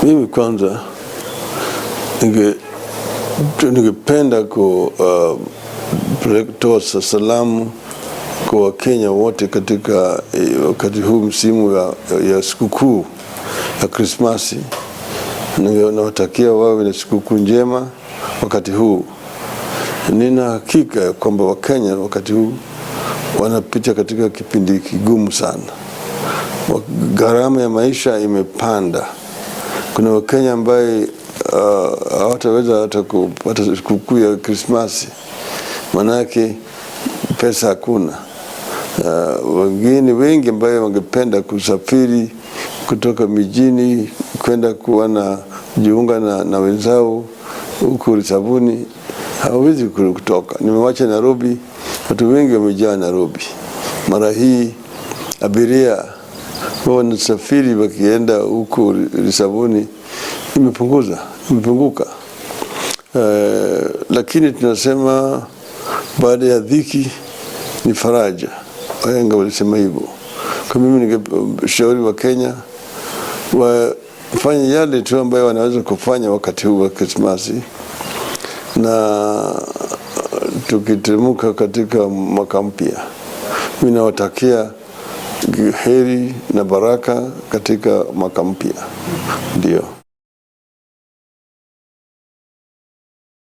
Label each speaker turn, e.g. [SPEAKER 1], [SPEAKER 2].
[SPEAKER 1] Mimi kwanza ningependa kutoa salamu kwa Wakenya wote katika wakati huu msimu ya sikukuu ya Krismasi. Nawatakia wawe na sikukuu njema wakati huu. Nina hakika kwamba Wakenya wakati huu wanapita katika kipindi kigumu sana. Gharama ya maisha imepanda. Kuna Wakenya ambaye hawataweza hata kupata sikukuu ya Krismasi, manake pesa hakuna. Wengine wengi ambaye wangependa kusafiri kutoka mijini kwenda kujiunga na wenzao huko Lisabuni hawezi kutoka. Nimewacha Nairobi, watu wengi wamejaa Nairobi. Mara hii abiria wanasafiri wakienda huko Lisabuni imepunguka. Lakini tunasema baada ya dhiki ni faraja. Wahenga walisema hivyo. Kwa mimi ningeshauri Wakenya wafanye yale tu ambayo wanaweza kufanya wakati huu wa Krismasi, na tukiteremka katika mwaka mpya. Mimi nawatakia heri na baraka katika mwaka mpya. Ndio.